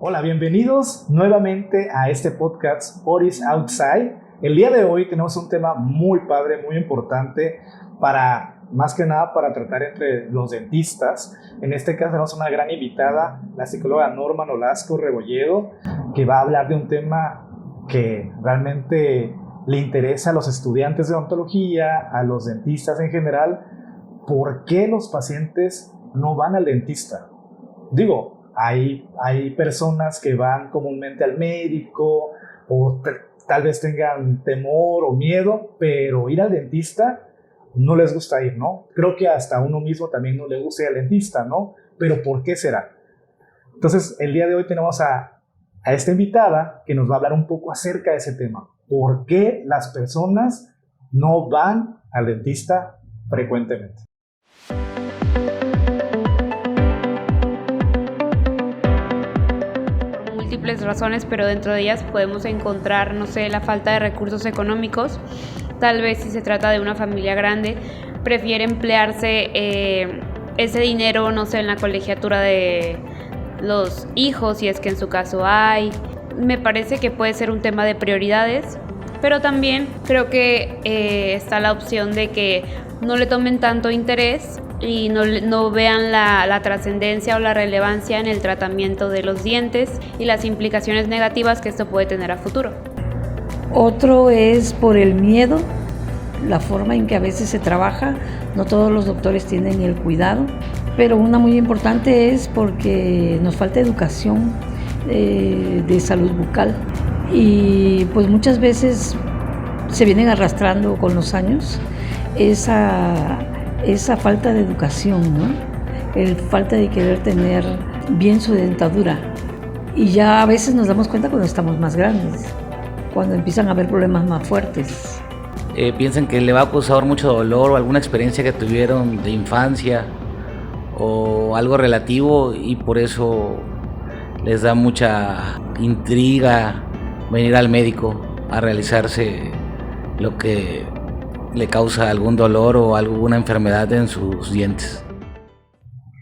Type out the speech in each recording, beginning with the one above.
Hola, bienvenidos nuevamente a este podcast Oris Outside. El día de hoy tenemos un tema muy padre, muy importante más que nada para tratar entre los dentistas. En este caso tenemos una gran invitada, la psicóloga Norma Nolasco Rebolledo, que va a hablar de un tema que realmente le interesa a los estudiantes de odontología, a los dentistas en general. ¿Por qué los pacientes no van al dentista? Digo, hay personas que van comúnmente al médico o tal vez tengan temor o miedo, pero ir al dentista no les gusta ir, ¿no? Creo que hasta a uno mismo también no le gusta ir al dentista, ¿no? Pero ¿por qué será? Entonces, el día de hoy tenemos a esta invitada que nos va a hablar un poco acerca de ese tema. ¿Por qué las personas no van al dentista frecuentemente? Múltiples razones, pero dentro de ellas podemos encontrar, no sé, la falta de recursos económicos. Tal vez si se trata de una familia grande, prefiere emplearse ese dinero, no sé, en la colegiatura de los hijos, si es que en su caso hay. Me parece que puede ser un tema de prioridades, pero también creo que está la opción de que no le tomen tanto interés y no vean la trascendencia o la relevancia en el tratamiento de los dientes y las implicaciones negativas que esto puede tener a futuro. Otro es por el miedo, la forma en que a veces se trabaja. No todos los doctores tienen el cuidado, pero una muy importante es porque nos falta educación de salud bucal y pues muchas veces se vienen arrastrando con los años esa falta de educación, ¿no? El falta de querer tener bien su dentadura. Y ya a veces nos damos cuenta cuando estamos más grandes, cuando empiezan a haber problemas más fuertes. Piensan que le va a causar mucho dolor o alguna experiencia que tuvieron de infancia o algo relativo, y por eso les da mucha intriga venir al médico a realizarse lo que le causa algún dolor o alguna enfermedad en sus dientes.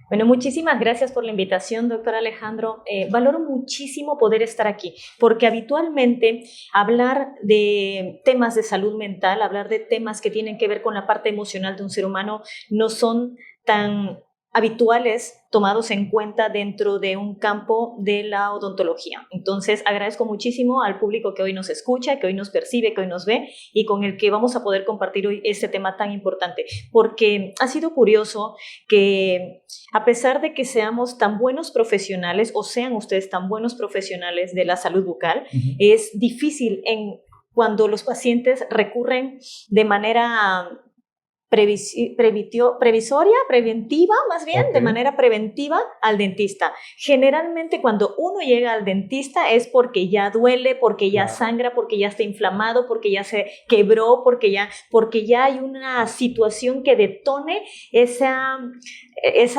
Bueno, muchísimas gracias por la invitación, doctor Alejandro. Valoro muchísimo poder estar aquí, porque habitualmente hablar de temas de salud mental, hablar de temas que tienen que ver con la parte emocional de un ser humano, no son tan habituales tomados en cuenta dentro de un campo de la odontología. Entonces, agradezco muchísimo al público que hoy nos escucha, que hoy nos percibe, que hoy nos ve y con el que vamos a poder compartir hoy este tema tan importante, porque ha sido curioso que a pesar de que seamos tan buenos profesionales o sean ustedes tan buenos profesionales de la salud bucal, es difícil cuando los pacientes recurren de manera preventiva, más bien, okay, de manera preventiva al dentista. Generalmente cuando uno llega al dentista es porque ya duele, porque ya sangra, porque ya está inflamado, porque ya se quebró, porque ya hay una situación que detone esa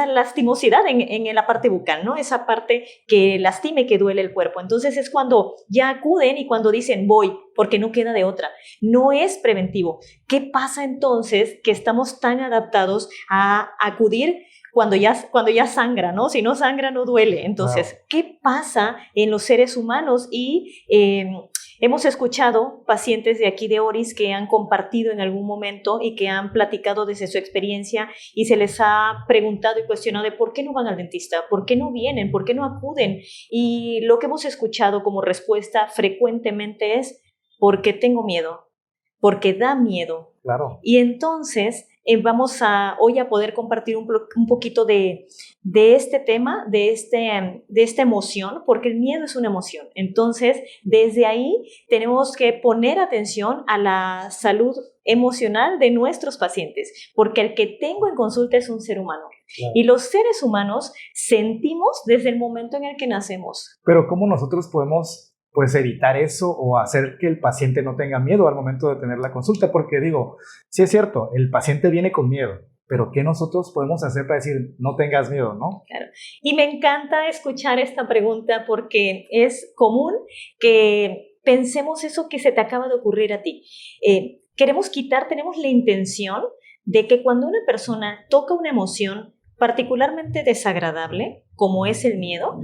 lastimosidad en la parte bucal, ¿no? Esa parte que lastime, que duele el cuerpo. Entonces es cuando ya acuden y cuando dicen voy, porque no queda de otra. No es preventivo. ¿Qué pasa entonces que estamos tan adaptados a acudir cuando ya sangra, ¿no? Si no sangra, no duele. Entonces, ¿qué pasa en los seres humanos? Y hemos escuchado pacientes de aquí de Oris que han compartido en algún momento y que han platicado desde su experiencia y se les ha preguntado y cuestionado de por qué no van al dentista, por qué no vienen, por qué no acuden. Y lo que hemos escuchado como respuesta frecuentemente es porque tengo miedo, porque da miedo. Claro. Y entonces vamos hoy a poder compartir un poquito de este tema, de esta emoción, porque el miedo es una emoción. Entonces, desde ahí tenemos que poner atención a la salud emocional de nuestros pacientes, porque el que tengo en consulta es un ser humano. Claro. Y los seres humanos sentimos desde el momento en el que nacemos. Pero ¿cómo nosotros podemos evitar eso o hacer que el paciente no tenga miedo al momento de tener la consulta? Porque digo, sí es cierto, el paciente viene con miedo, pero ¿qué nosotros podemos hacer para decir no tengas miedo, no? Claro. Y me encanta escuchar esta pregunta porque es común que pensemos eso que se te acaba de ocurrir a ti. Tenemos la intención de que cuando una persona toca una emoción, particularmente desagradable, como es el miedo,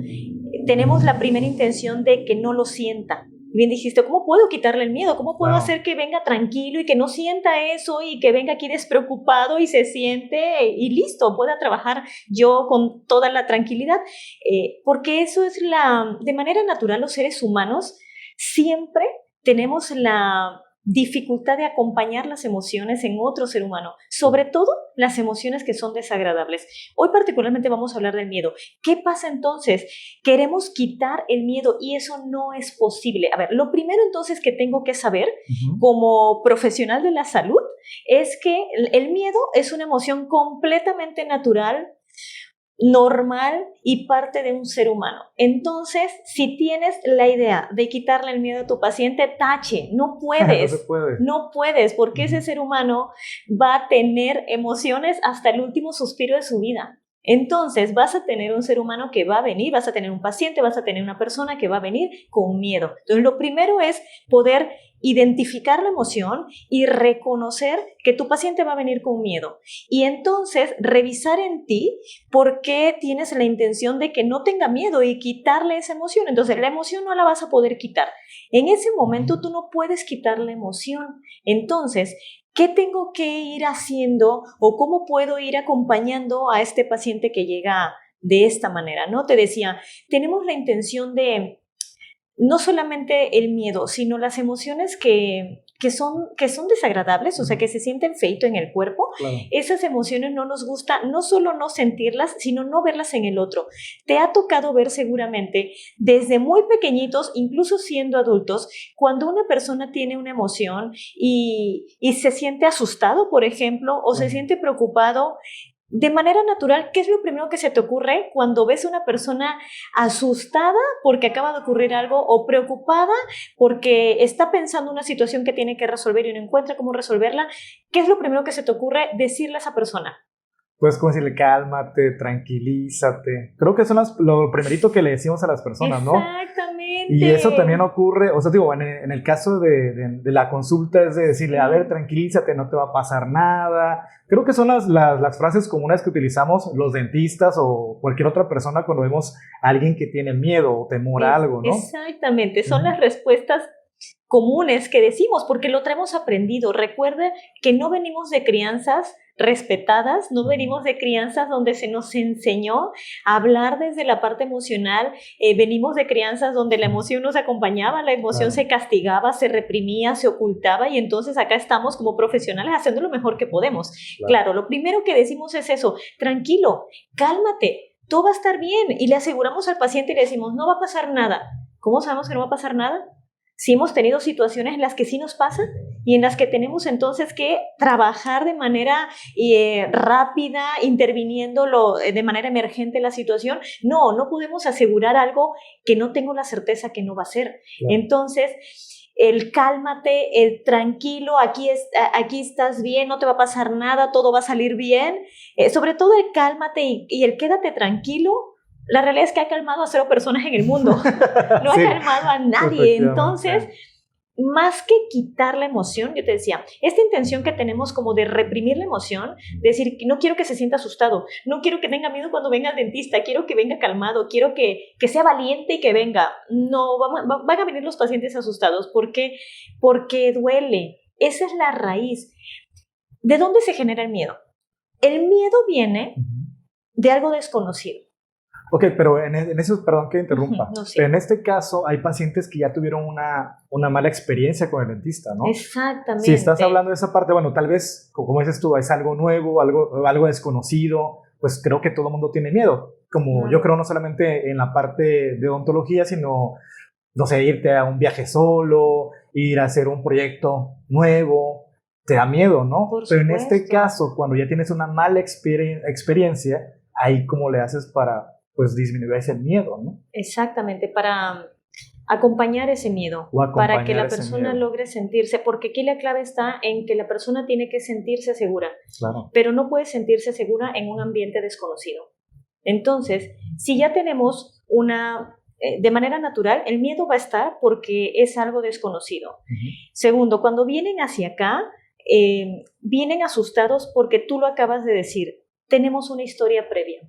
tenemos la primera intención de que no lo sienta. Bien dijiste, ¿cómo puedo quitarle el miedo? ¿Cómo puedo hacer que venga tranquilo y que no sienta eso y que venga aquí despreocupado y se siente y listo, pueda trabajar yo con toda la tranquilidad? Porque eso es de manera natural, los seres humanos siempre tenemos la dificultad de acompañar las emociones en otro ser humano, sobre todo las emociones que son desagradables. Hoy particularmente vamos a hablar del miedo. ¿Qué pasa entonces? Queremos quitar el miedo y eso no es posible. A ver, lo primero entonces que tengo que saber como profesional de la salud es que el miedo es una emoción completamente natural, normal y parte de un ser humano. Entonces, si tienes la idea de quitarle el miedo a tu paciente, tache, no puedes. No se puede. No puedes, porque ese ser humano va a tener emociones hasta el último suspiro de su vida. Entonces, vas a tener un ser humano que va a venir, vas a tener un paciente, vas a tener una persona que va a venir con miedo. Entonces, lo primero es poder identificar la emoción y reconocer que tu paciente va a venir con miedo. Y entonces, revisar en ti por qué tienes la intención de que no tenga miedo y quitarle esa emoción. Entonces, la emoción no la vas a poder quitar. En ese momento, tú no puedes quitar la emoción. Entonces, ¿qué tengo que ir haciendo o cómo puedo ir acompañando a este paciente que llega de esta manera? ¿No? Te decía, tenemos la intención de no solamente el miedo, sino las emociones que son desagradables, o sea, que se sienten feito en el cuerpo. Claro. Esas emociones no nos gusta, no solo no sentirlas, sino no verlas en el otro. Te ha tocado ver seguramente desde muy pequeñitos, incluso siendo adultos, cuando una persona tiene una emoción y se siente asustado, por ejemplo, o se siente preocupado. De manera natural, ¿qué es lo primero que se te ocurre cuando ves a una persona asustada porque acaba de ocurrir algo o preocupada porque está pensando una situación que tiene que resolver y no encuentra cómo resolverla? ¿Qué es lo primero que se te ocurre decirle a esa persona? Pues como decirle, cálmate, tranquilízate. Creo que eso es lo primerito que le decimos a las personas, ¿no? Exactamente. Y eso también ocurre, o sea, digo, en el caso de la consulta es de decirle, a ver, tranquilízate, no te va a pasar nada. Creo que son las frases comunes que utilizamos los dentistas o cualquier otra persona cuando vemos a alguien que tiene miedo o temor a algo, ¿no? Exactamente, son las respuestas comunes que decimos porque lo traemos aprendido. Recuerda que no venimos de crianzas respetadas, no venimos de crianzas donde se nos enseñó a hablar desde la parte emocional, venimos de crianzas donde la emoción nos acompañaba, la emoción se castigaba, se reprimía, se ocultaba y entonces acá estamos como profesionales haciendo lo mejor que podemos. Claro, lo primero que decimos es eso, tranquilo, cálmate, todo va a estar bien y le aseguramos al paciente y le decimos, no va a pasar nada. ¿Cómo sabemos que no va a pasar nada? Si hemos tenido situaciones en las que sí nos pasa y en las que tenemos entonces que trabajar de manera rápida, interviniendo de manera emergente la situación, no podemos asegurar algo que no tengo la certeza que no va a ser. Claro. Entonces, el cálmate, el tranquilo, aquí estás bien, no te va a pasar nada, todo va a salir bien, sobre todo el cálmate y el quédate tranquilo. La realidad es que ha calmado a 0 personas en el mundo, no ha calmado a nadie. Entonces, más que quitar la emoción, yo te decía, esta intención que tenemos como de reprimir la emoción, de decir, no quiero que se sienta asustado, no quiero que tenga miedo cuando venga al dentista, quiero que venga calmado, quiero que sea valiente y que venga. No, van a venir los pacientes asustados. ¿Por qué? Porque duele. Esa es la raíz. ¿De dónde se genera el miedo? El miedo viene de algo desconocido. Ok, pero en eso, perdón que interrumpa, no, sí. Pero en este caso hay pacientes que ya tuvieron una mala experiencia con el dentista, ¿no? Exactamente. Si estás hablando de esa parte, bueno, tal vez, como dices tú, es algo nuevo, algo desconocido, pues creo que todo el mundo tiene miedo, como yo creo no solamente en la parte de odontología, sino, no sé, irte a un viaje solo, ir a hacer un proyecto nuevo, te da miedo, ¿no? Pero en este caso, cuando ya tienes una mala experiencia, ahí cómo le haces para pues disminuir ese miedo, ¿no? Exactamente, para acompañar ese miedo, para que la persona logre sentirse, porque aquí la clave está en que la persona tiene que sentirse segura, pero no puede sentirse segura en un ambiente desconocido. Entonces, si ya tenemos de manera natural, el miedo va a estar porque es algo desconocido. Segundo, cuando vienen hacia acá, vienen asustados porque tú lo acabas de decir, tenemos una historia previa,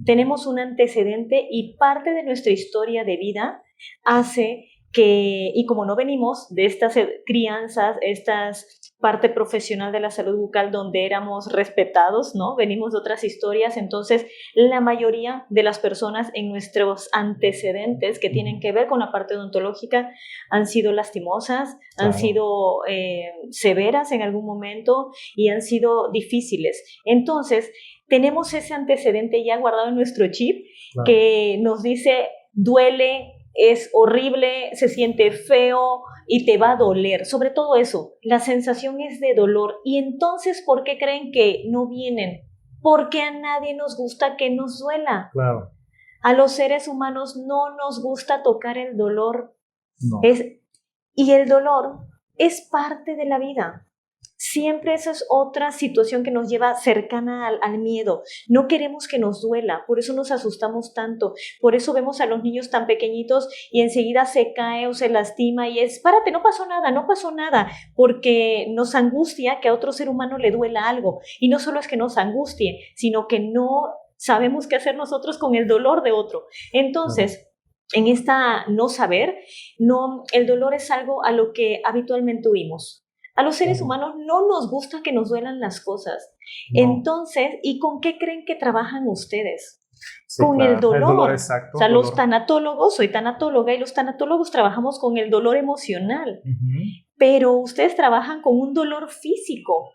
tenemos un antecedente y parte de nuestra historia de vida hace que, y como no venimos de estas crianzas, estas parte profesional de la salud bucal donde éramos respetados, ¿no? Venimos de otras historias, entonces la mayoría de las personas en nuestros antecedentes que tienen que ver con la parte odontológica han sido lastimosas, han sido severas en algún momento y han sido difíciles. Entonces, tenemos ese antecedente ya guardado en nuestro chip que nos dice, duele, es horrible, se siente feo y te va a doler. Sobre todo eso, la sensación es de dolor. Y entonces, ¿por qué creen que no vienen? Porque a nadie nos gusta que nos duela. Claro. A los seres humanos no nos gusta tocar el dolor. No. Y el dolor es parte de la vida. Siempre esa es otra situación que nos lleva cercana al miedo. No queremos que nos duela, por eso nos asustamos tanto. Por eso vemos a los niños tan pequeñitos y enseguida se cae o se lastima y es, párate, no pasó nada, porque nos angustia que a otro ser humano le duela algo. Y no solo es que nos angustie, sino que no sabemos qué hacer nosotros con el dolor de otro. Entonces, en esta no saber, el dolor es algo a lo que habitualmente huimos. A los seres humanos no nos gusta que nos duelan las cosas. No. Entonces, ¿y con qué creen que trabajan ustedes? Sí, con el dolor. El dolor, exacto. O sea, los tanatólogos, soy tanatóloga, y los tanatólogos trabajamos con el dolor emocional. Pero ustedes trabajan con un dolor físico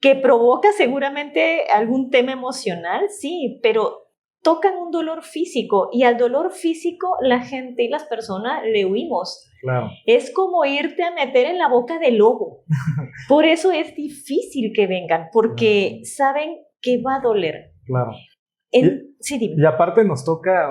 que provoca seguramente algún tema emocional, sí, pero tocan un dolor físico y al dolor físico la gente y las personas le huimos. Claro. Es como irte a meter en la boca del lobo. Por eso es difícil que vengan, porque saben que va a doler. Claro. Sí, dime. Y aparte nos toca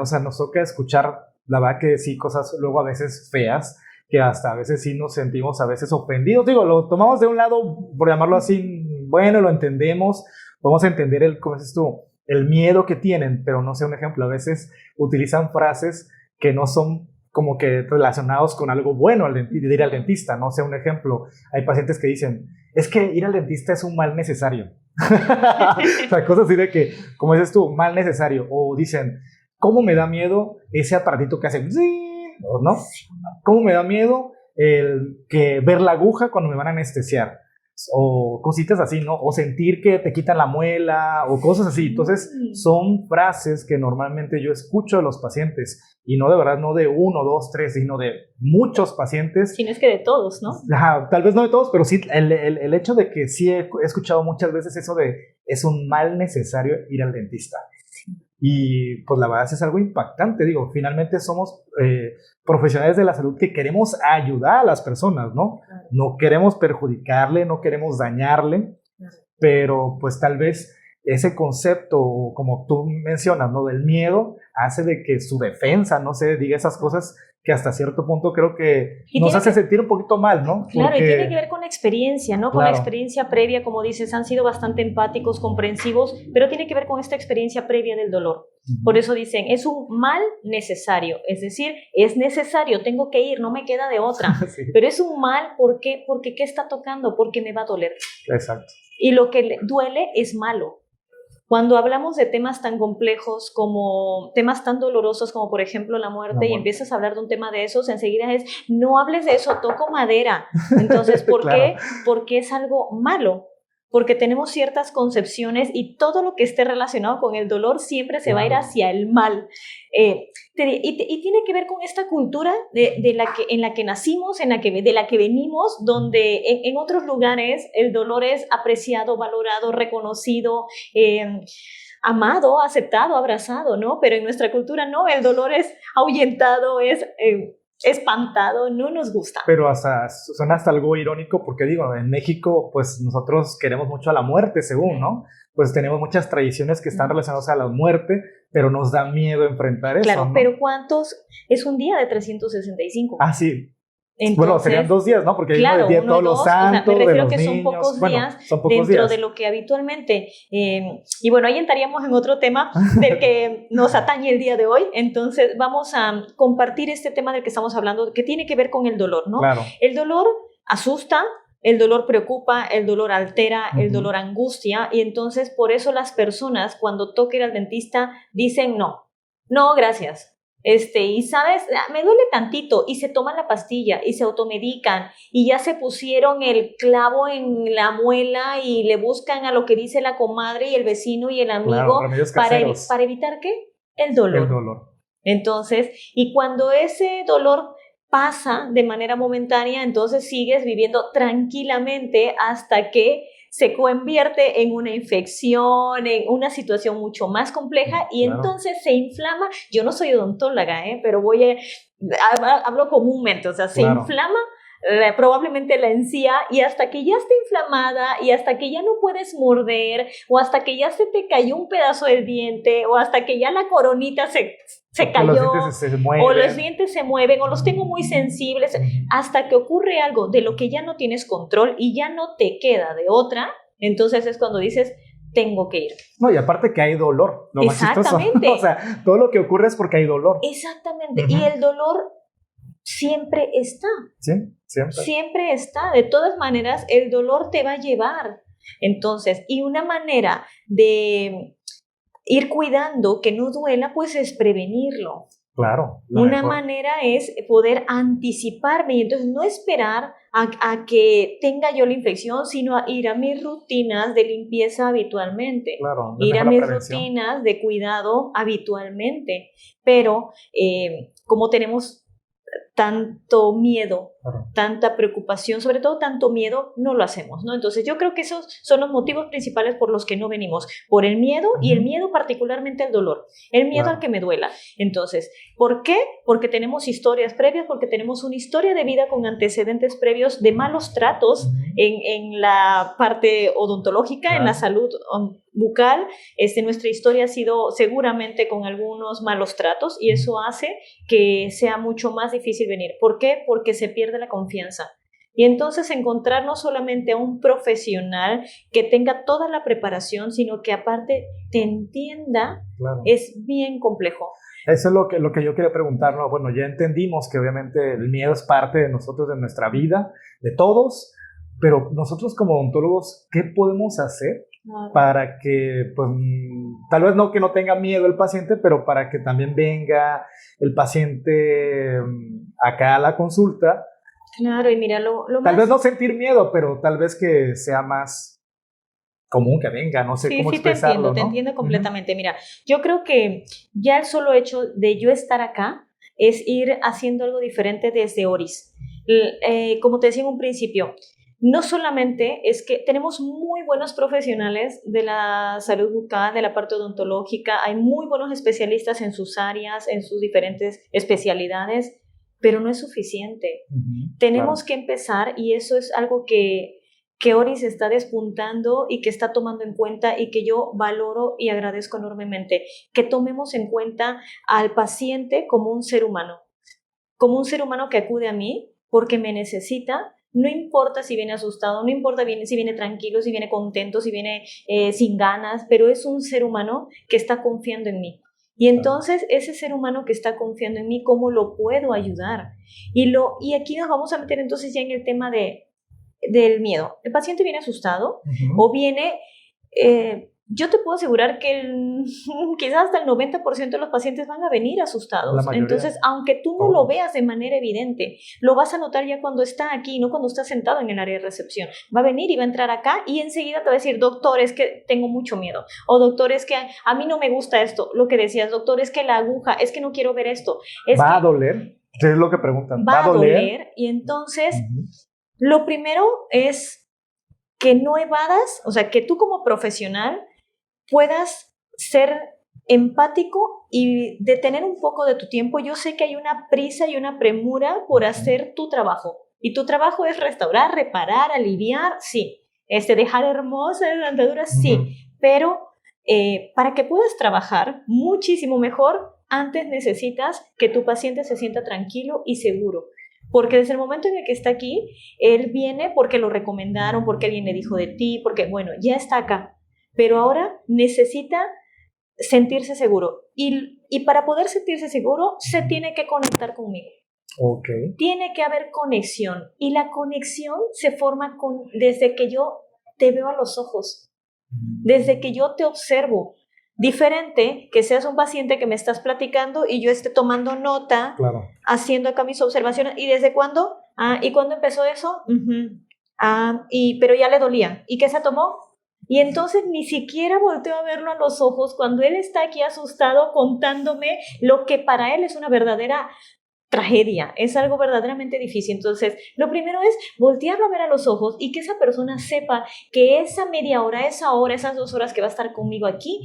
escuchar, la verdad que sí, cosas luego a veces feas, que hasta a veces sí nos sentimos a veces ofendidos. Digo, lo tomamos de un lado, por llamarlo así, bueno, lo entendemos, podemos entender ¿cómo dices tú? El miedo que tienen, pero no sé, un ejemplo, a veces utilizan frases que no son como que relacionados con algo bueno de ir al dentista, no sé, un ejemplo, hay pacientes que dicen, es que ir al dentista es un mal necesario. O sea, cosas así de que, como dices tú, mal necesario, o dicen, ¿cómo me da miedo ese aparatito que hace, ¿no? ¿Cómo me da miedo ver la aguja cuando me van a anestesiar? O cositas así, ¿no? O sentir que te quitan la muela o cosas así. Entonces son frases que normalmente yo escucho de los pacientes y no de verdad, no de 1, 2, 3, sino de muchos pacientes. Sí, no es que de todos, ¿no? Ajá, tal vez no de todos, pero sí el hecho de que sí he escuchado muchas veces eso de es un mal necesario ir al dentista. Y pues la verdad es algo impactante, digo, finalmente somos profesionales de la salud que queremos ayudar a las personas, ¿no? No queremos perjudicarle, no queremos dañarle, pero pues tal vez ese concepto, como tú mencionas, ¿no? Del miedo, hace de que su defensa, no sé, diga esas cosas que hasta cierto punto creo que nos hace sentir un poquito mal, ¿no? Claro, porque, y tiene que ver con la experiencia, ¿no? Con la experiencia previa, como dices, han sido bastante empáticos, comprensivos, pero tiene que ver con esta experiencia previa del dolor. Por eso dicen, es un mal necesario, es decir, es necesario, tengo que ir, no me queda de otra, sí. Pero es un mal, ¿por qué? Porque ¿qué está tocando? Porque me va a doler. Exacto. Y lo que duele es malo. Cuando hablamos de temas tan complejos como temas tan dolorosos como por ejemplo la muerte y empiezas a hablar de un tema de esos, enseguida es, no hables de eso, toco madera. Entonces, ¿por claro. qué? Porque es algo malo. Porque tenemos ciertas concepciones y todo lo que esté relacionado con el dolor siempre se va a ir hacia el mal. Y tiene que ver con esta cultura en la que nacimos, de la que venimos, donde en otros lugares el dolor es apreciado, valorado, reconocido, amado, aceptado, abrazado, ¿no? Pero en nuestra cultura no, el dolor es ahuyentado, es espantado, no nos gusta. Pero suena hasta algo irónico porque digo, en México pues nosotros queremos mucho a la muerte según, ¿no? Pues tenemos muchas tradiciones que están relacionadas a la muerte, pero nos da miedo enfrentar eso, claro, ¿no? Pero ¿cuántos? Es un día de 365. Ah, sí. Entonces, bueno, serían 2 días, ¿no? Porque claro, el día de todos los santos, o sea, me refiero de los que son niños. pocos días son pocos dentro días. de lo que habitualmente, y bueno, ahí entraríamos en otro tema del que nos atañe el día de hoy. Entonces vamos a compartir este tema del que estamos hablando, que tiene que ver con el dolor, ¿no? Claro. El dolor asusta, el dolor preocupa, el dolor altera, el dolor angustia, y entonces por eso las personas cuando toca ir al dentista dicen no, gracias. Y sabes, me duele tantito, y se toman la pastilla y se automedican y ya se pusieron el clavo en la muela y le buscan a lo que dice la comadre y el vecino y el amigo, remedios para caseros. evitar ¿qué? El dolor. El dolor. Entonces, y cuando ese dolor pasa de manera momentánea, entonces sigues viviendo tranquilamente hasta que se convierte en una infección, en una situación mucho más compleja, y Claro. entonces se inflama. Yo no soy odontóloga, pero hablo comúnmente, o sea, se Claro. inflama probablemente la encía, y hasta que ya está inflamada y hasta que ya no puedes morder, o hasta que ya se te cayó un pedazo del diente, o hasta que ya la coronita se cayó, Los dientes se mueven. o los dientes se mueven, o los tengo muy sensibles, hasta que ocurre algo de lo que ya no tienes control y ya no te queda de otra, entonces es cuando dices, tengo que ir. No, y aparte que hay dolor. Lo más chistoso. Exactamente. O sea, todo lo que ocurre es porque hay dolor. Exactamente. Y el dolor siempre está. Sí, siempre. Siempre está. De todas maneras, el dolor te va a llevar. Entonces, y una manera de ir cuidando que no duela, pues es prevenirlo. Claro. Una manera es poder anticiparme y entonces no esperar a que tenga yo la infección, sino a ir a mis rutinas de limpieza habitualmente. Claro, ir a mis rutinas de cuidado habitualmente. Pero como tenemos tanto miedo, tanta preocupación, sobre todo tanto miedo, no lo hacemos, ¿no? Entonces yo creo que esos son los motivos principales por los que no venimos, por el miedo, y el miedo particularmente al dolor, el miedo al que me duela. Entonces, ¿por qué? Porque tenemos historias previas, porque tenemos una historia de vida con antecedentes previos de malos tratos en la parte odontológica, en la salud bucal. Nuestra historia ha sido seguramente con algunos malos tratos, y eso hace que sea mucho más difícil venir. ¿Por qué? Porque se pierde la confianza. Y entonces encontrar no solamente a un profesional que tenga toda la preparación, sino que aparte te entienda, es bien complejo. Eso es lo que yo quería preguntar, ¿no? Bueno, ya entendimos que obviamente el miedo es parte de nosotros, de nuestra vida, de todos, pero nosotros como odontólogos, ¿qué podemos hacer para que, pues, tal vez no que no tenga miedo el paciente, pero para que también venga el paciente acá a la consulta? Claro, y mira, lo tal más... vez no sentir miedo, pero tal vez que sea más común que venga, no sé cómo expresarlo, te entiendo completamente. Mira, yo creo que ya el solo hecho de yo estar acá es ir haciendo algo diferente desde Oris. Como te decía en un principio, no solamente es que tenemos muy buenos profesionales de la salud bucal, de la parte odontológica, hay muy buenos especialistas en sus áreas, en sus diferentes especialidades, pero no es suficiente. Tenemos que empezar, y eso es algo que Oris está despuntando y que está tomando en cuenta, y que yo valoro y agradezco enormemente, que tomemos en cuenta al paciente como un ser humano que acude a mí porque me necesita. No importa si viene asustado, no importa si viene tranquilo, si viene contento, si viene sin ganas, pero es un ser humano que está confiando en mí. Y entonces ese ser humano que está confiando en mí, ¿cómo lo puedo ayudar? Y aquí nos vamos a meter entonces ya en el tema del miedo. El paciente viene asustado o viene... yo te puedo asegurar que quizás hasta el 90% de los pacientes van a venir asustados. Entonces, aunque tú no lo veas de manera evidente, lo vas a notar ya cuando está aquí, no cuando está sentado en el área de recepción. Va a venir y va a entrar acá y enseguida te va a decir, doctor, es que tengo mucho miedo. O doctor, es que a mí no me gusta esto. Lo que decías, doctor, es que la aguja, es que no quiero ver esto. ¿Va a doler? ¿Qué es lo que preguntan? ¿Va a doler? Y entonces, lo primero es que no evadas, o sea, que tú como profesional puedas ser empático y detener un poco de tu tiempo. Yo sé que hay una prisa y una premura por hacer tu trabajo, y tu trabajo es restaurar, reparar, aliviar, sí, dejar hermosas las dentaduras, sí, pero para que puedas trabajar muchísimo mejor, antes necesitas que tu paciente se sienta tranquilo y seguro. Porque desde el momento en el que está aquí, él viene porque lo recomendaron, porque alguien le dijo de ti, porque, bueno, ya está acá. Pero ahora necesita sentirse seguro. Y para poder sentirse seguro, se tiene que conectar conmigo. Ok. Tiene que haber conexión y la conexión se forma desde que yo te veo a los ojos, desde que yo te observo. Diferente que seas un paciente que me estás platicando y yo esté tomando nota, Claro. haciendo acá mis observaciones. ¿Y desde cuándo? ¿Y cuándo empezó eso? Pero ya le dolía. ¿Y qué se tomó? Y entonces ni siquiera volteo a verlo a los ojos cuando él está aquí asustado contándome lo que para él es una verdadera tragedia, es algo verdaderamente difícil. Entonces, lo primero es voltearlo a ver a los ojos y que esa persona sepa que esa media hora, esa hora, esas 2 horas que va a estar conmigo aquí,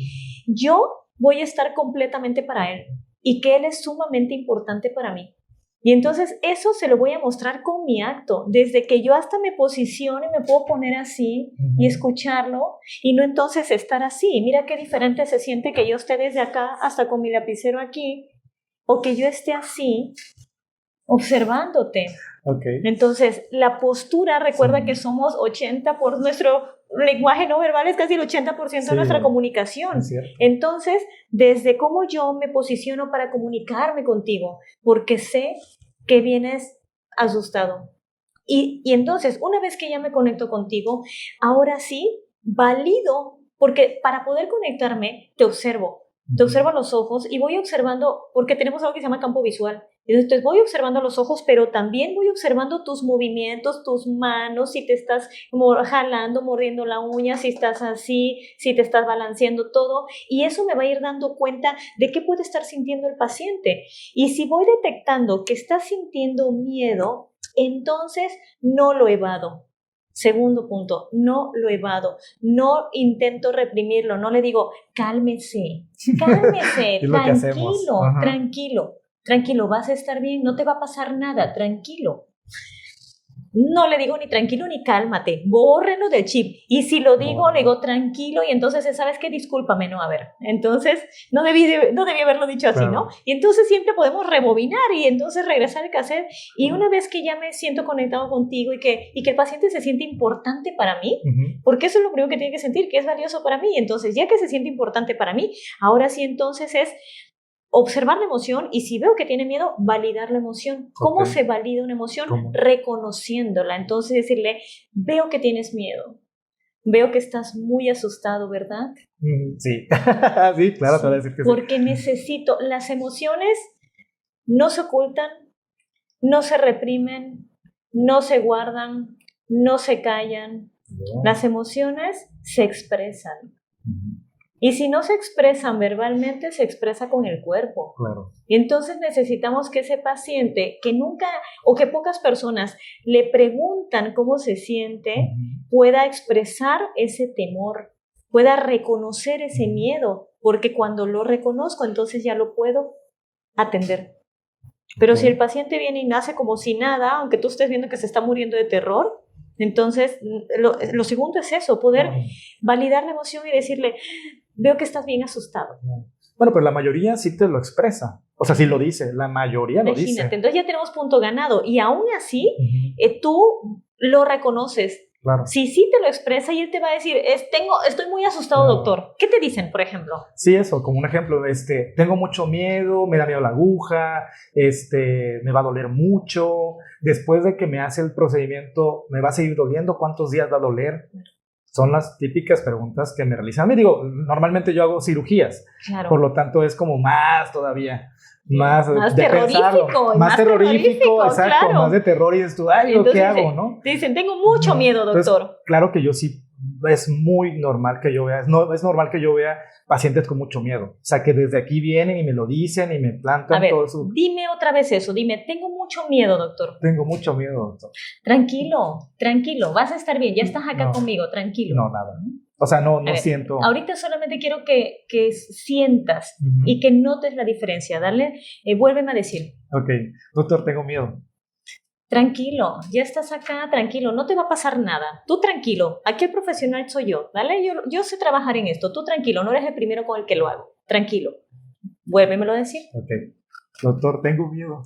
yo voy a estar completamente para él y que él es sumamente importante para mí. Y entonces eso se lo voy a mostrar con mi acto, desde que yo hasta me posiciono y me puedo poner así y escucharlo y no entonces estar así. Mira qué diferente se siente que yo esté desde acá hasta con mi lapicero aquí o que yo esté así observándote. Okay. Entonces, la postura, recuerda que somos 80%, por nuestro lenguaje no verbal es casi el 80% de nuestra comunicación. Entonces, desde cómo yo me posiciono para comunicarme contigo, porque sé que vienes asustado. Y entonces, una vez que ya me conecto contigo, ahora sí, valido, porque para poder conectarme, te observo a los ojos y voy observando, porque tenemos algo que se llama campo visual. Entonces voy observando los ojos, pero también voy observando tus movimientos, tus manos, si te estás jalando, mordiendo la uña, si estás así, si te estás balanceando todo. Y eso me va a ir dando cuenta de qué puede estar sintiendo el paciente. Y si voy detectando que está sintiendo miedo, entonces no lo evado. Segundo punto, no lo evado, no intento reprimirlo, no le digo, cálmese, tranquilo, vas a estar bien, no te va a pasar nada, tranquilo. No le digo ni tranquilo ni cálmate, bórrenlo del chip. Y si lo digo, le digo tranquilo y entonces, ¿sabes qué? Discúlpame, no, a ver. Entonces, no debí haberlo dicho así, ¿no? Y entonces siempre podemos rebobinar y entonces regresar al cassette. Y una vez que ya me siento conectado contigo y que el paciente se siente importante para mí, porque eso es lo primero que tiene que sentir, que es valioso para mí. Entonces, ya que se siente importante para mí, ahora sí entonces es observar la emoción y si veo que tiene miedo, validar la emoción. ¿Cómo se valida una emoción? Reconociéndola. Entonces decirle, veo que tienes miedo, veo que estás muy asustado, ¿verdad? Sí, sí, claro, te voy a decir que sí. Porque necesito, las emociones no se ocultan, no se reprimen, no se guardan, no se callan. Las emociones se expresan. Y si no se expresan verbalmente, se expresa con el cuerpo. Claro. Y entonces necesitamos que ese paciente, que nunca o que pocas personas le preguntan cómo se siente, pueda expresar ese temor, pueda reconocer ese miedo, porque cuando lo reconozco, entonces ya lo puedo atender. Pero si el paciente viene y nace como si nada, aunque tú estés viendo que se está muriendo de terror, entonces lo segundo es eso, poder validar la emoción y decirle, veo que estás bien asustado. Bueno, pero la mayoría sí te lo expresa. O sea, sí lo dice, la mayoría lo dice. Imagínate, entonces ya tenemos punto ganado. Y aún así, tú lo reconoces. Claro. Si sí te lo expresa y él te va a decir, estoy muy asustado, doctor. ¿Qué te dicen, por ejemplo? Sí, eso, como un ejemplo, tengo mucho miedo, me da miedo la aguja, me va a doler mucho, después de que me hace el procedimiento, ¿me va a seguir doliendo? ¿Cuántos días va a doler? Son las típicas preguntas que me realizan. Me digo, normalmente yo hago cirugías, por lo tanto es como más todavía, más terrorífico, más terrorífico, exacto, claro. Más de terror y dices tú, ay, entonces, ¿qué hago, no? Te dicen, tengo mucho miedo, doctor. Entonces, claro que yo sí, es muy normal que yo vea, es normal que yo vea pacientes con mucho miedo, o sea, que desde aquí vienen y me lo dicen y me plantan todo eso. Dime otra vez eso, dime, tengo mucho miedo, doctor. Tengo mucho miedo, doctor. Tranquilo, vas a estar bien, ya estás acá conmigo, tranquilo. No, nada. O sea, no siento. Ahorita solamente quiero que sientas y que notes la diferencia. Dale, vuélveme a decir. Ok, doctor, tengo miedo. Tranquilo, ya estás acá, tranquilo, no te va a pasar nada. Tú tranquilo, aquí el profesional soy yo, ¿vale? Yo sé trabajar en esto, tú tranquilo, no eres el primero con el que lo hago. Tranquilo, vuélvemelo a decir. Ok, doctor, tengo miedo.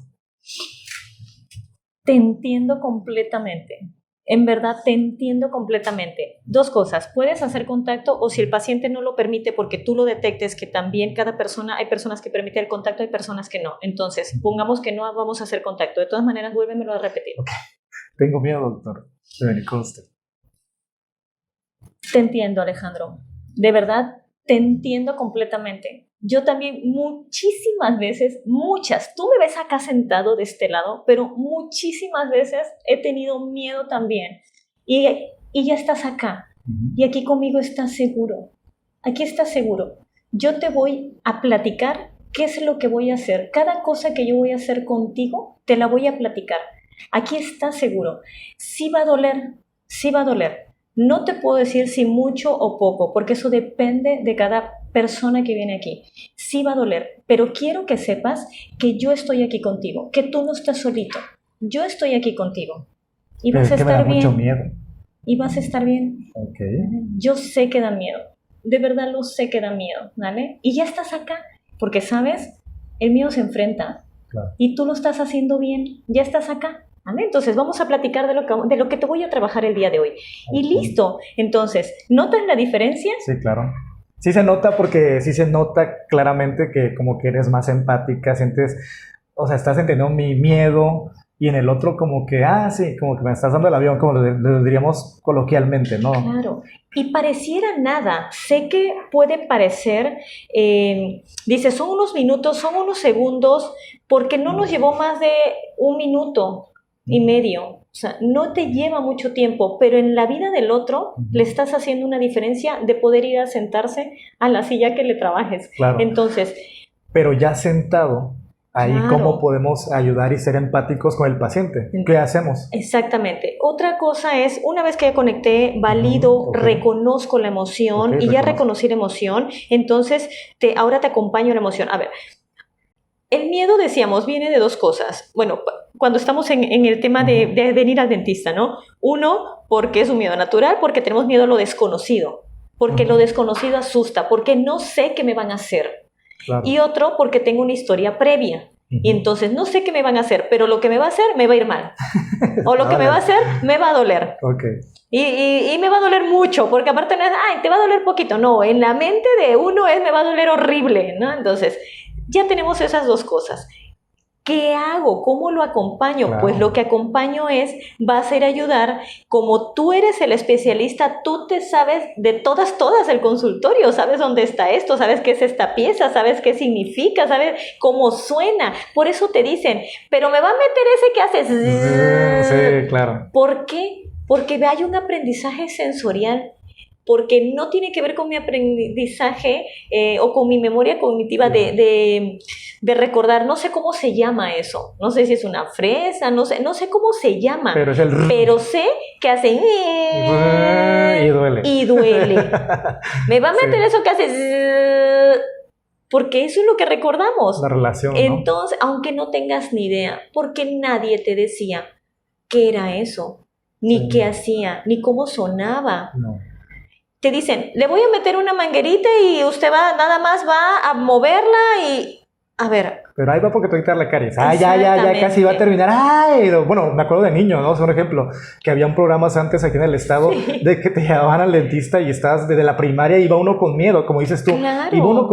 Te entiendo completamente. En verdad te entiendo completamente. Dos cosas, puedes hacer contacto o si el paciente no lo permite porque tú lo detectes, que también cada persona, hay personas que permiten el contacto, hay personas que no. Entonces, pongamos que no vamos a hacer contacto. De todas maneras, vuélvemelo a repetir. Okay. Tengo miedo, doctor, de venir con usted. Te entiendo, Alejandro. De verdad, te entiendo completamente. Yo también muchísimas veces, tú me ves acá sentado de este lado, pero muchísimas veces he tenido miedo también. Y ya estás acá. Y aquí conmigo estás seguro. Aquí estás seguro. Yo te voy a platicar qué es lo que voy a hacer. Cada cosa que yo voy a hacer contigo, te la voy a platicar. Aquí estás seguro. Sí va a doler, sí va a doler. No te puedo decir si mucho o poco, porque eso depende de cada persona que viene aquí. Sí va a doler, pero quiero que sepas que yo estoy aquí contigo, que tú no estás solito. Yo estoy aquí contigo. Y vas a estar bien. Me da mucho miedo. Y vas a estar bien. Okay. Yo sé que da miedo. De verdad lo sé que da miedo, ¿vale? Y ya estás acá, porque, ¿sabes? El miedo se enfrenta. Claro. Y tú lo estás haciendo bien. Ya estás acá. ¿Vale? Entonces vamos a platicar de lo que te voy a trabajar el día de hoy. Y listo. Entonces, ¿notas la diferencia? Sí, claro. Sí se nota porque sí se nota claramente que como que eres más empática, sientes, o sea, estás entendiendo mi miedo y en el otro como que, sí, como que me estás dando el avión, como lo diríamos coloquialmente, ¿no? Claro. Y pareciera nada. Sé que puede parecer, dice, son unos minutos, son unos segundos, porque no nos llevó más de 1 minuto y medio, o sea, no te lleva mucho tiempo, pero en la vida del otro le estás haciendo una diferencia de poder ir a sentarse a la silla que le trabajes. Claro. Entonces, pero ya sentado, ahí claro. ¿Cómo podemos ayudar y ser empáticos con el paciente? ¿Qué hacemos? Exactamente. Otra cosa es, una vez que ya conecté, valido, reconozco la emoción y ya reconocí la emoción, entonces ahora te acompaño en la emoción. A ver, el miedo, decíamos, viene de 2 cosas. Bueno, cuando estamos en el tema de venir al dentista, ¿no? Uno, porque es un miedo natural, porque tenemos miedo a lo desconocido, porque lo desconocido asusta, porque no sé qué me van a hacer. Claro. Y otro, porque tengo una historia previa. Y entonces no sé qué me van a hacer, pero lo que me va a hacer me va a ir mal. O lo que me va a hacer me va a doler. Okay. Y me va a doler mucho, porque aparte no es, te va a doler poquito. No, en la mente de uno me va a doler horrible, ¿no? Entonces, ya tenemos esas 2 cosas. ¿Qué hago? ¿Cómo lo acompaño? Claro. Pues lo que acompaño va a ser ayudar, como tú eres el especialista, tú te sabes de todas el consultorio, sabes dónde está esto, sabes qué es esta pieza, sabes qué significa, sabes cómo suena. Por eso te dicen, pero me va a meter ese que haces. Sí, claro. ¿Por qué? Porque hay un aprendizaje sensorial. Porque no tiene que ver con mi aprendizaje o con mi memoria cognitiva de recordar, no sé cómo se llama eso, no sé si es una fresa, no sé cómo se llama, pero sé que hace y duele. Me va a meter eso que hace porque eso es lo que recordamos. La relación, ¿no? Entonces, aunque no tengas ni idea, porque nadie te decía qué era eso, ni qué hacía, ni cómo sonaba. No. Te dicen, le voy a meter una manguerita y usted nada más va a moverla y... A ver. Pero ahí va porque te voy a quitar la caries. Ya casi va a terminar. Bueno, me acuerdo de niño, ¿no? Por ejemplo, que habían programas antes aquí en el estado de que te llevaban al dentista y estabas desde la primaria, iba uno con miedo, como dices tú. Claro. Iba uno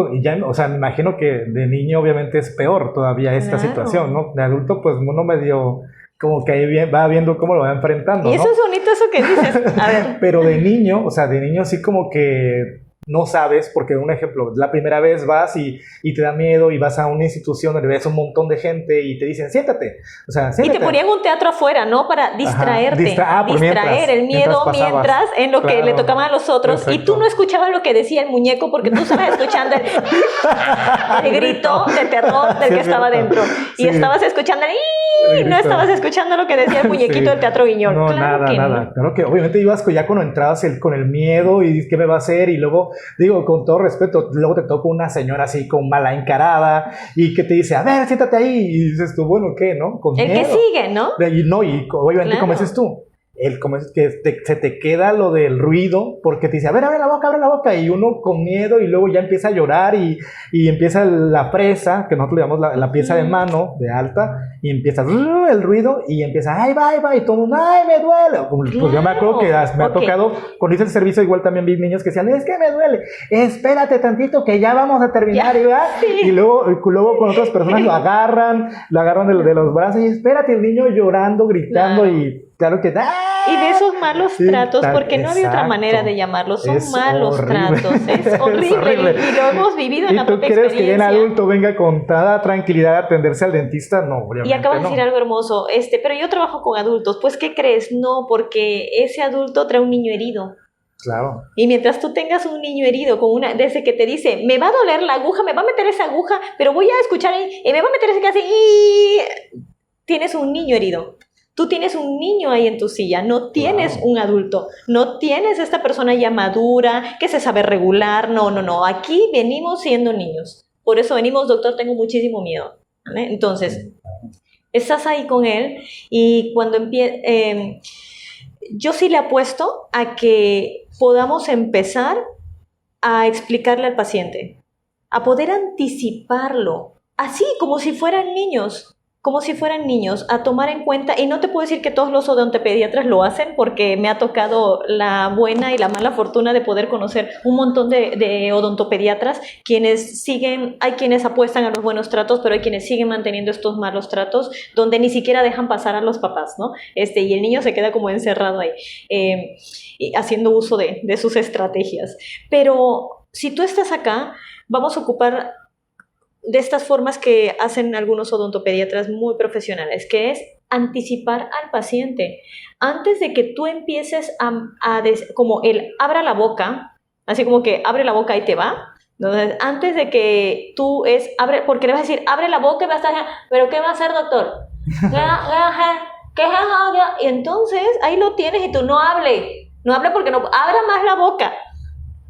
o sea, me imagino que de niño obviamente es peor todavía esta situación, ¿no? De adulto, pues uno medio... como que ahí va viendo cómo lo va enfrentando, y eso, ¿no? Es bonito eso que dices. A ver. Pero de niño, sí como que no sabes, porque un ejemplo, la primera vez vas y te da miedo y vas a una institución donde ves un montón de gente y te dicen, siéntate. O sea, siéntate. Y te ponían un teatro afuera, ¿no? Para distraerte. Distraer el miedo mientras en lo que le tocaban a los otros. Exacto. Y tú no escuchabas lo que decía el muñeco porque tú estabas escuchando el grito de terror del que estaba dentro. Y estabas escuchando no estabas escuchando lo que decía el muñequito del Teatro Guiñol. No, claro nada. Claro que obviamente ibas ya cuando entrabas con el miedo y qué me va a hacer y luego, digo, con todo respeto, luego te toca una señora así con mala encarada y que te dice, a ver, siéntate ahí y dices tú, bueno, ¿qué, no? Con el miedo. Que sigue, ¿no? Y obviamente como dices tú, como es que se te queda lo del ruido, porque te dice, a ver, abre la boca, y uno con miedo, y luego ya empieza a llorar, y empieza la presa, que nosotros le llamamos la pieza de mano, de alta, y empieza el ruido, y empieza, ay, va, y todo el mundo, ay, me duele. Pues yo me acuerdo que me ha tocado, cuando hice el servicio, igual también vi niños que decían, es que me duele, espérate tantito, que ya vamos a terminar, y luego con otras personas lo agarran de los brazos, y espérate, el niño llorando, gritando, y claro que y de esos malos tratos, porque no había otra manera de llamarlos, son malos tratos, es horrible. Y lo hemos vivido en la propia experiencia. ¿Y tú crees que un adulto venga con toda tranquilidad a atenderse al dentista? No, obviamente. Y acabas de decir algo hermoso, pero yo trabajo con adultos, pues ¿qué crees? No, porque ese adulto trae un niño herido. Claro. Y mientras tú tengas un niño herido desde que te dice, me va a doler la aguja, me va a meter esa aguja, pero voy a escuchar y me va a meter ese que hace y tienes un niño herido. Tú tienes un niño ahí en tu silla, no tienes un adulto, no tienes esta persona ya madura, que se sabe regular, no, aquí venimos siendo niños. Por eso venimos, doctor, tengo muchísimo miedo. ¿Vale? Entonces, estás ahí con él y cuando yo sí le apuesto a que podamos empezar a explicarle al paciente, a poder anticiparlo, así como si fueran niños, a tomar en cuenta, y no te puedo decir que todos los odontopediatras lo hacen, porque me ha tocado la buena y la mala fortuna de poder conocer un montón de odontopediatras, hay quienes apuestan a los buenos tratos, pero hay quienes siguen manteniendo estos malos tratos, donde ni siquiera dejan pasar a los papás, ¿no? Y el niño se queda como encerrado ahí, haciendo uso de sus estrategias. Pero si tú estás acá, vamos a ocupar de estas formas que hacen algunos odontopediatras muy profesionales, que es anticipar al paciente. Antes de que tú empieces como él abra la boca, así como que abre la boca y te va. Entonces, antes de que tú porque le vas a decir, abre la boca y va a estar, ¿pero qué va a hacer, doctor? Y entonces ahí lo tienes y tú no hable porque no, abra más la boca.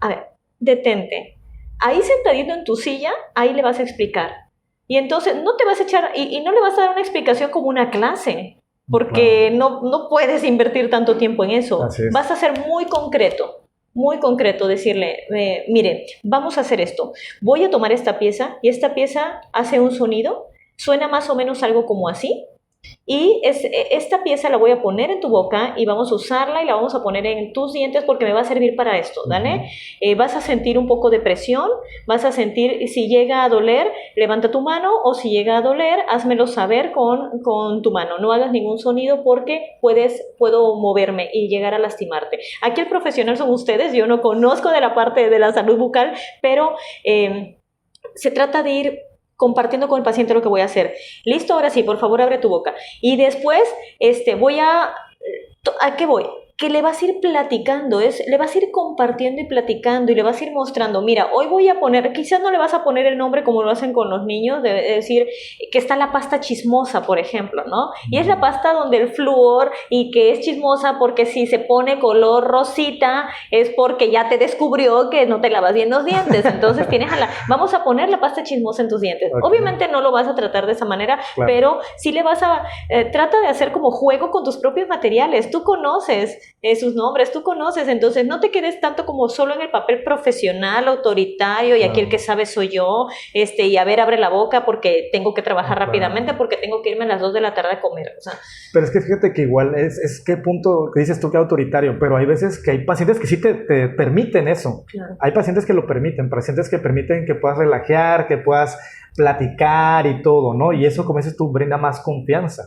A ver, detente. Ahí sentadito en tu silla, ahí le vas a explicar. Y entonces no te vas a echar, y no le vas a dar una explicación como una clase, porque no puedes invertir tanto tiempo en eso. Vas a ser muy concreto, decirle, mire, vamos a hacer esto. Voy a tomar esta pieza, y esta pieza hace un sonido, suena más o menos algo como así. Y esta pieza la voy a poner en tu boca y vamos a usarla y la vamos a poner en tus dientes porque me va a servir para esto, ¿vale? Vas a sentir un poco de presión, vas a sentir, si llega a doler, levanta tu mano, o si llega a doler, házmelo saber con tu mano. No hagas ningún sonido porque puedo moverme y llegar a lastimarte. Aquí el profesional son ustedes, yo no conozco de la parte de la salud bucal, pero se trata de ir compartiendo con el paciente lo que voy a hacer. Listo, ahora sí, por favor abre tu boca. Y después, ¿a qué voy? Que le vas a ir platicando, le vas a ir compartiendo y platicando y le vas a ir mostrando, mira, hoy voy a poner, quizás no le vas a poner el nombre como lo hacen con los niños, de decir que está la pasta chismosa, por ejemplo, ¿no? Y es la pasta donde el flúor, y que es chismosa porque si se pone color rosita es porque ya te descubrió que no te lavas bien los dientes, entonces vamos a poner la pasta chismosa en tus dientes. Okay. Obviamente no lo vas a tratar de esa manera, claro, pero sí le vas a, trata de hacer como juego con tus propios materiales, tú conoces sus nombres, tú conoces, entonces no te quedes tanto como solo en el papel profesional, autoritario, y aquí el que sabe soy yo, y a ver, abre la boca porque tengo que trabajar rápidamente, porque tengo que irme a las 2 de la tarde a comer, o sea. Pero es que fíjate que igual es qué punto que dices tú que autoritario, pero hay veces que hay pacientes que sí te permiten eso, claro. Hay pacientes que lo permiten, pacientes que permiten que puedas relajar, que puedas platicar y todo, ¿no? Y eso, como dices tú, brinda más confianza.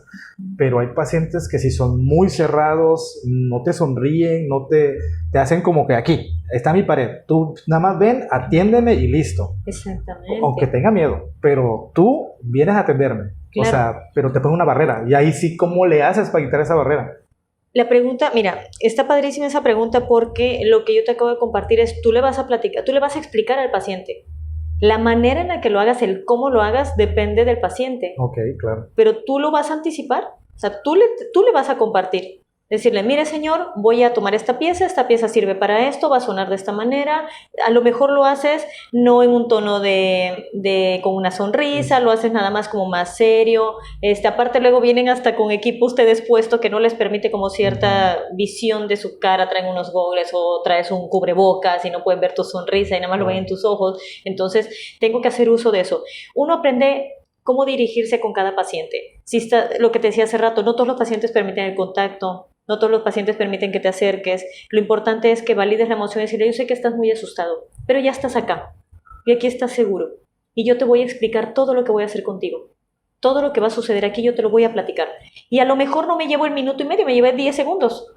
Pero hay pacientes que si son muy cerrados, no te sonríen, no te hacen como que aquí está mi pared, tú nada más ven, atiéndeme y listo. Exactamente. Aunque tenga miedo, pero tú vienes a atenderme. Claro. O sea, pero te pone una barrera. Y ahí sí, ¿cómo le haces para quitar esa barrera? La pregunta, mira, está padrísima esa pregunta, porque lo que yo te acabo de compartir es, tú le vas a platicar, tú le vas a explicar al paciente. La manera en la que lo hagas, el cómo lo hagas, depende del paciente. Ok, claro. Pero tú lo vas a anticipar, o sea, tú le vas a compartir. Decirle, mire señor, voy a tomar esta pieza sirve para esto, va a sonar de esta manera. A lo mejor lo haces no en un tono con una sonrisa, lo haces nada más como más serio. Aparte luego vienen hasta con equipo ustedes puesto que no les permite como cierta visión de su cara, traen unos gogles o traes un cubrebocas y no pueden ver tu sonrisa y nada más lo ven en tus ojos. Entonces tengo que hacer uso de eso. Uno aprende cómo dirigirse con cada paciente. Si está, lo que te decía hace rato, no todos los pacientes permiten el contacto, no todos los pacientes permiten que te acerques. Lo importante es que valides la emoción y decirle, yo sé que estás muy asustado, pero ya estás acá y aquí estás seguro. Y yo te voy a explicar todo lo que voy a hacer contigo. Todo lo que va a suceder aquí yo te lo voy a platicar. Y a lo mejor no me llevo el minuto y medio, me llevé 10 segundos.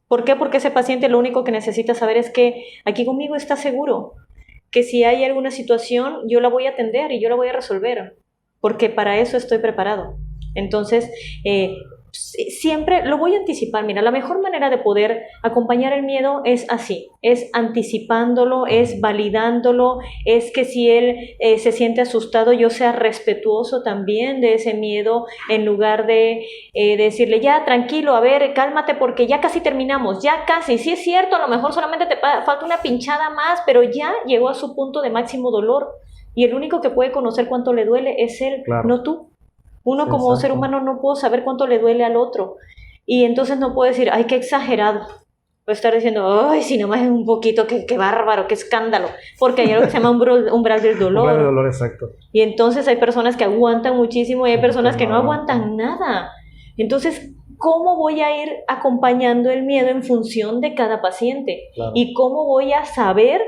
¿Por qué? Porque ese paciente lo único que necesita saber es que aquí conmigo está seguro. Que si hay alguna situación, yo la voy a atender y yo la voy a resolver. Porque para eso estoy preparado. Entonces, siempre lo voy a anticipar. Mira, la mejor manera de poder acompañar el miedo es así, es anticipándolo, es validándolo, es que si él se siente asustado, yo sea respetuoso también de ese miedo, en lugar de decirle, ya, tranquilo, a ver, cálmate porque ya casi terminamos, ya casi, sí es cierto, a lo mejor solamente te falta una pinchada más, pero ya llegó a su punto de máximo dolor y el único que puede conocer cuánto le duele es él, claro. No tú. Uno como Exacto. ser humano no puedo saber cuánto le duele al otro. Y entonces no puedo decir, ay, qué exagerado. Puedo estar diciendo, ay, si nomás es un poquito, qué bárbaro, qué escándalo. Porque hay algo que se llama umbral del dolor. Umbral del dolor, exacto. Y entonces hay personas que aguantan muchísimo y hay personas que no aguantan nada. Entonces, ¿cómo voy a ir acompañando el miedo en función de cada paciente? Claro. Y cómo voy a saber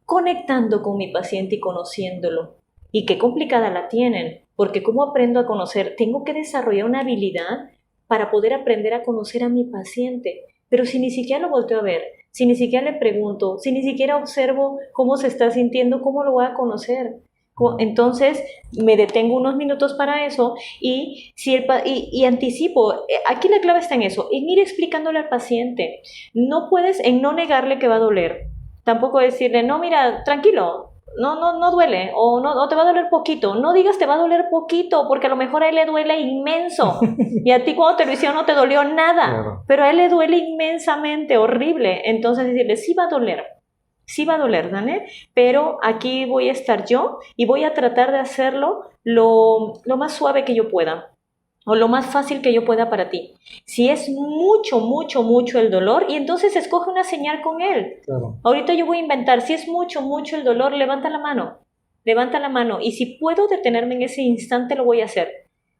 conectando con mi paciente y conociéndolo. Y qué complicada la tienen. Porque ¿cómo aprendo a conocer? Tengo que desarrollar una habilidad para poder aprender a conocer a mi paciente. Pero si ni siquiera lo volteo a ver, si ni siquiera le pregunto, si ni siquiera observo cómo se está sintiendo, ¿cómo lo voy a conocer? Entonces me detengo unos minutos para eso y anticipo. Aquí la clave está en eso, en ir explicándole al paciente. No puedes en no negarle que va a doler. Tampoco decirle, no, mira, tranquilo. No duele, o no te va a doler poquito. No digas te va a doler poquito, porque a lo mejor a él le duele inmenso. Y a ti cuando te lo hicieron no te dolió nada, claro. Pero a él le duele inmensamente, horrible. Entonces decirle, sí va a doler, ¿Dane? Pero aquí voy a estar yo y voy a tratar de hacerlo lo más suave que yo pueda. O lo más fácil que yo pueda para ti. Si es mucho el dolor, y entonces escoge una señal con él. Claro. Ahorita yo voy a inventar, si es mucho el dolor, levanta la mano, y si puedo detenerme en ese instante, lo voy a hacer.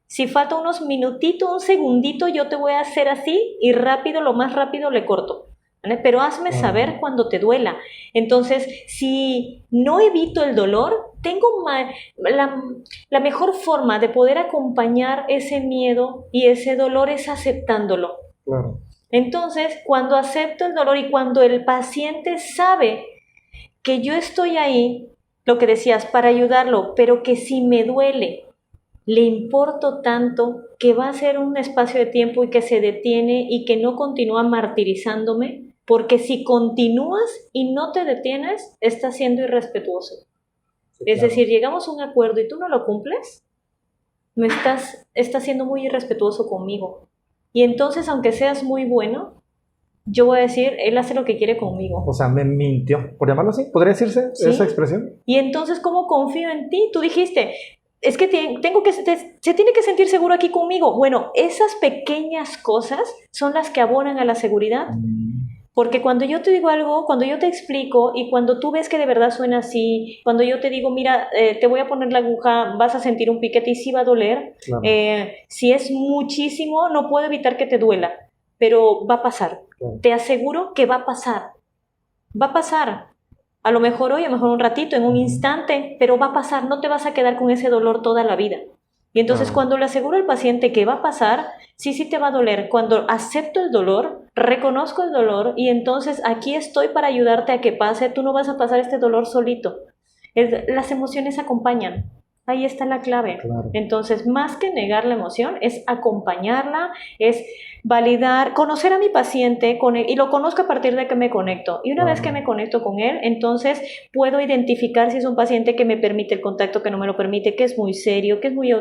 Si falta unos minutitos, un segundito, yo te voy a hacer así, y rápido, lo más rápido le corto. ¿Vale? Pero hazme saber cuando te duela. Entonces, si no evito el dolor, tengo la mejor forma de poder acompañar ese miedo y ese dolor es aceptándolo. Claro. Entonces, cuando acepto el dolor y cuando el paciente sabe que yo estoy ahí, lo que decías, para ayudarlo, pero que si me duele, le importo tanto que va a ser un espacio de tiempo y que se detiene y que no continúa martirizándome, porque si continúas y no te detienes, estás siendo irrespetuoso. Sí, es decir, llegamos a un acuerdo y tú no lo cumples, estás siendo muy irrespetuoso conmigo. Y entonces, aunque seas muy bueno, yo voy a decir, él hace lo que quiere conmigo. O sea, me mintió, por llamarlo así, ¿podría decirse esa expresión? Y entonces, ¿cómo confío en ti? Tú dijiste, es que se tiene que sentir seguro aquí conmigo. Bueno, esas pequeñas cosas son las que abonan a la seguridad. Porque cuando yo te digo algo, cuando yo te explico y cuando tú ves que de verdad suena así, cuando yo te digo, mira, te voy a poner la aguja, vas a sentir un piquete y sí va a doler. Claro. Si es muchísimo, no puedo evitar que te duela, pero va a pasar. Claro. Te aseguro que va a pasar. Va a pasar. A lo mejor hoy, a lo mejor un ratito, en un instante, pero va a pasar. No te vas a quedar con ese dolor toda la vida. Y entonces cuando le aseguro al paciente que va a pasar, sí te va a doler. Cuando acepto el dolor, reconozco el dolor y entonces aquí estoy para ayudarte a que pase. Tú no vas a pasar este dolor solito. Las emociones acompañan. Ahí está la clave. Claro. Entonces, más que negar la emoción, es acompañarla, es validar, conocer a mi paciente y lo conozco a partir de que me conecto. Y una vez que me conecto con él, entonces puedo identificar si es un paciente que me permite el contacto, que no me lo permite, que es muy serio, que es muy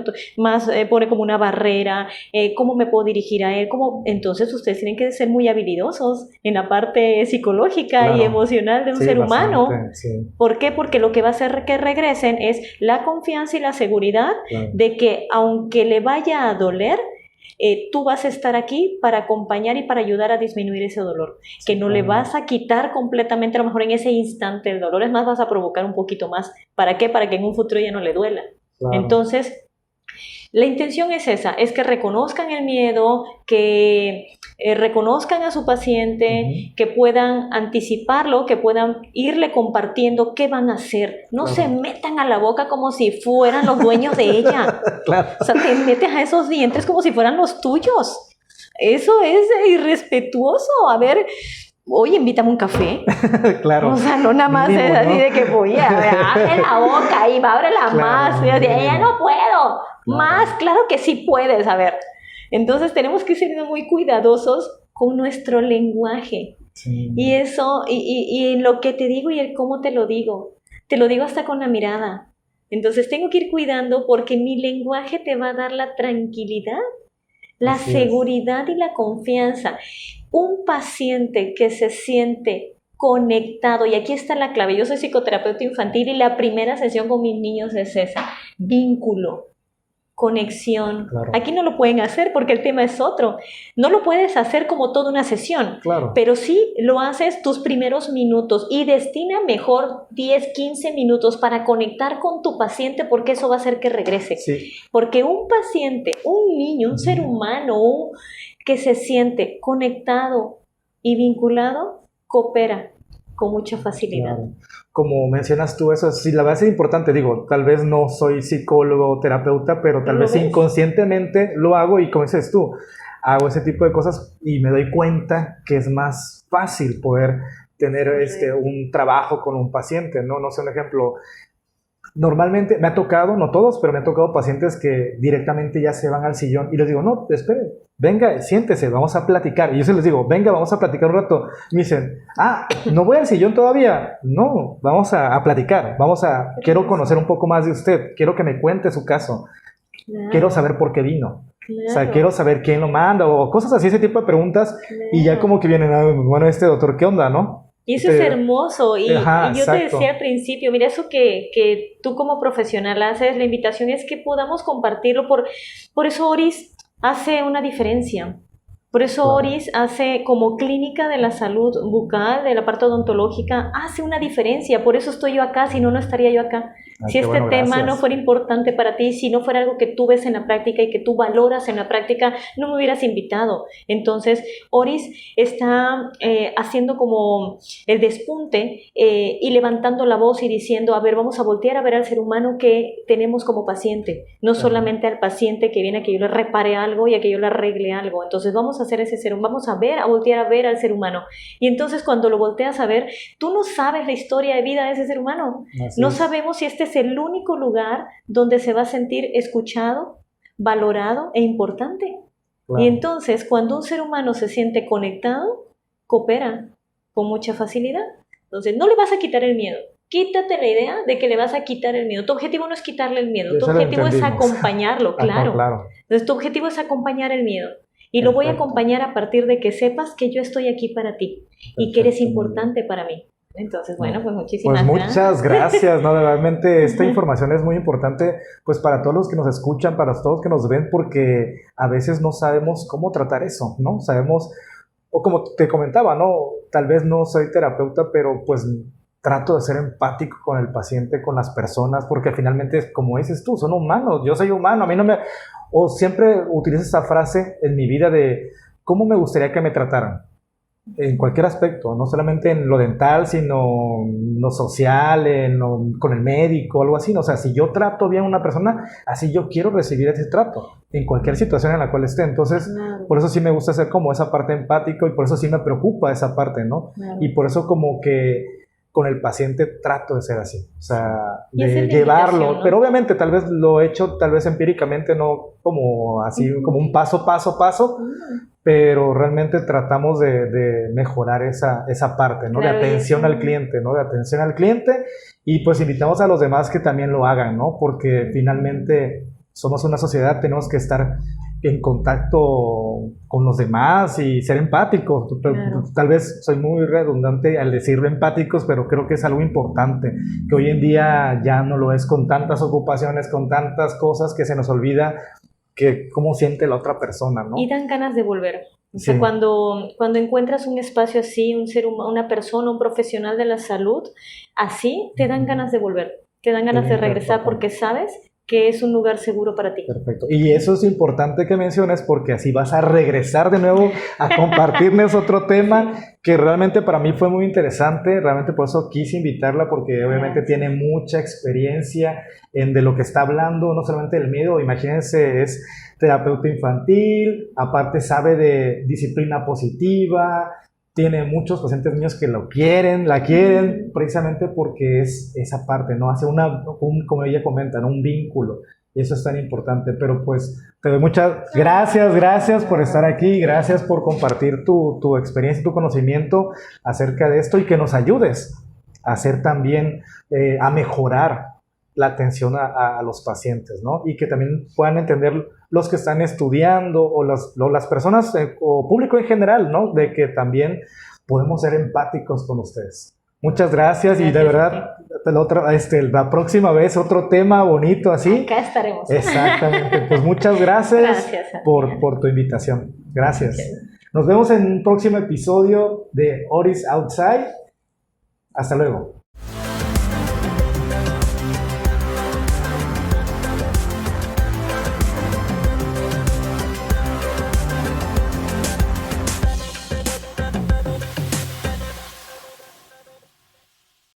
pone como una barrera, cómo me puedo dirigir a él. Entonces, ustedes tienen que ser muy habilidosos en la parte psicológica y emocional de un ser humano. Sí. ¿Por qué? Porque lo que va a hacer que regresen es la confianza y la seguridad de que aunque le vaya a doler, tú vas a estar aquí para acompañar y para ayudar a disminuir ese dolor, que no le vas a quitar completamente a lo mejor en ese instante el dolor, es más, vas a provocar un poquito más. ¿Para qué? Para que en un futuro ya no le duela. Entonces, la intención es esa, es que reconozcan el miedo, que reconozcan a su paciente, que puedan anticiparlo, que puedan irle compartiendo qué van a hacer. No se metan a la boca como si fueran los dueños de ella. O sea, te metes a esos dientes como si fueran los tuyos. Eso es irrespetuoso. A ver, oye, invítame un café. Claro. O sea, no nada más mínimo, es así, ¿no? De que voy a abre la boca y ábrela más. Y así, ya no puedo. Más, claro que sí puedes, a ver. Entonces tenemos que ser muy cuidadosos con nuestro lenguaje. Sí. Y eso, y lo que te digo y el cómo te lo digo hasta con la mirada. Entonces tengo que ir cuidando porque mi lenguaje te va a dar la tranquilidad, la seguridad y la confianza. Un paciente que se siente conectado, y aquí está la clave, yo soy psicoterapeuta infantil y la primera sesión con mis niños es esa, vínculo. Conexión. Claro. Aquí no lo pueden hacer porque el tema es otro. No lo puedes hacer como toda una sesión, pero sí lo haces tus primeros minutos y destina mejor 10, 15 minutos para conectar con tu paciente porque eso va a hacer que regrese. Sí. Porque un paciente, un niño, un ser humano que se siente conectado y vinculado, coopera con mucha facilidad. Claro. Como mencionas tú, eso sí, la verdad es importante, digo, tal vez no soy psicólogo o terapeuta, pero tal vez inconscientemente lo hago y como dices tú, hago ese tipo de cosas y me doy cuenta que es más fácil poder tener un trabajo con un paciente, ¿no? No sé, un ejemplo, normalmente me ha tocado, no todos, pero me ha tocado pacientes que directamente ya se van al sillón y les digo, no, espere, venga, siéntese, vamos a platicar. Y yo se les digo, venga, vamos a platicar un rato. Me dicen, ¿no voy al sillón todavía? No, vamos a platicar, quiero conocer un poco más de usted, quiero que me cuente su caso, quiero saber por qué vino. O sea, quiero saber quién lo manda o cosas así, ese tipo de preguntas. Y ya como que vienen, bueno, doctor, ¿qué onda, no? Y eso es hermoso, y yo te decía al principio, mira, eso que tú como profesional haces, la invitación es que podamos compartirlo, por eso Oris hace una diferencia, por eso Oris hace como clínica de la salud bucal, de la parte odontológica, hace una diferencia, por eso estoy yo acá, si no, no estaría yo acá. Si este tema no fuera importante para ti, si no fuera algo que tú ves en la práctica y que tú valoras en la práctica, no me hubieras invitado. Entonces, Oris está haciendo como el despunte y levantando la voz y diciendo, a ver, vamos a voltear a ver al ser humano que tenemos como paciente, no solamente al paciente que viene a que yo le repare algo y a que yo le arregle algo. Entonces, vamos a hacer ese ser humano, vamos a voltear a ver al ser humano. Y entonces, cuando lo volteas a ver, tú no sabes la historia de vida de ese ser humano. No sabemos si este es el único lugar donde se va a sentir escuchado, valorado e importante. Y entonces, cuando un ser humano se siente conectado, coopera con mucha facilidad. Entonces, no le vas a quitar el miedo. Quítate la idea de que le vas a quitar el miedo. Tu objetivo no es quitarle el miedo. Tu objetivo es acompañarlo, claro. Entonces, tu objetivo es acompañar el miedo. Y lo voy a acompañar a partir de que sepas que yo estoy aquí para ti y que eres importante para mí. Entonces, bueno, pues muchísimas gracias. Muchas gracias, ¿no? Realmente esta información es muy importante, pues para todos los que nos escuchan, para todos los que nos ven, porque a veces no sabemos cómo tratar eso, ¿no? Sabemos, o como te comentaba, ¿no? Tal vez no soy terapeuta, pero pues trato de ser empático con el paciente, con las personas, porque finalmente, como dices tú, son humanos, yo soy humano, a mí no me... O siempre utilizo esa frase en mi vida de cómo me gustaría que me trataran. En cualquier aspecto, no solamente en lo dental, sino en lo social, con el médico, algo así. O sea, si yo trato bien a una persona, así yo quiero recibir ese trato, en cualquier situación en la cual esté. Entonces, por eso sí me gusta hacer como esa parte empático y por eso sí me preocupa esa parte, ¿no? Y por eso como que con el paciente trato de ser así, o sea, Y es de el de llevarlo, invitación, ¿no? pero obviamente tal vez lo he hecho, tal vez empíricamente, no como así, como un paso, pero realmente tratamos de mejorar esa parte, ¿no? Claro, De atención y eso- al cliente, ¿no? De atención al cliente, y pues invitamos a los demás que también lo hagan, ¿no? Porque finalmente somos una sociedad, tenemos que estar en contacto con los demás y ser empáticos. Claro. Tal vez soy muy redundante al decir empáticos, pero creo que es algo importante, que hoy en día ya no lo es con tantas ocupaciones, con tantas cosas que se nos olvida que cómo siente la otra persona, ¿no? Y dan ganas de volver. O sea, Sí. cuando encuentras un espacio así, un ser humano, una persona, un profesional de la salud, así te dan ganas de volver, te dan ganas de regresar porque sabes que es un lugar seguro para ti. Perfecto. Y eso es importante que menciones porque así vas a regresar de nuevo a compartirnos otro tema que realmente para mí fue muy interesante. Realmente por eso quise invitarla porque obviamente tiene mucha experiencia de lo que está hablando, no solamente del miedo. Imagínense, es terapeuta infantil, aparte sabe de disciplina positiva, tiene muchos pacientes niños que la quieren precisamente porque es esa parte, ¿no? Hace como ella comenta, ¿no? Un vínculo. Y eso es tan importante. Pero pues te doy muchas gracias por estar aquí, gracias por compartir tu experiencia y tu conocimiento acerca de esto y que nos ayudes a hacer también, a mejorar la atención a los pacientes, ¿no? Y que también puedan entender los que están estudiando o las personas o público en general, ¿no? De que también podemos ser empáticos con ustedes. Muchas gracias y de verdad la próxima vez otro tema bonito así. Acá estaremos. Exactamente. Pues muchas gracias, por tu invitación. Gracias. Nos vemos en un próximo episodio de Oris Outside. Hasta luego.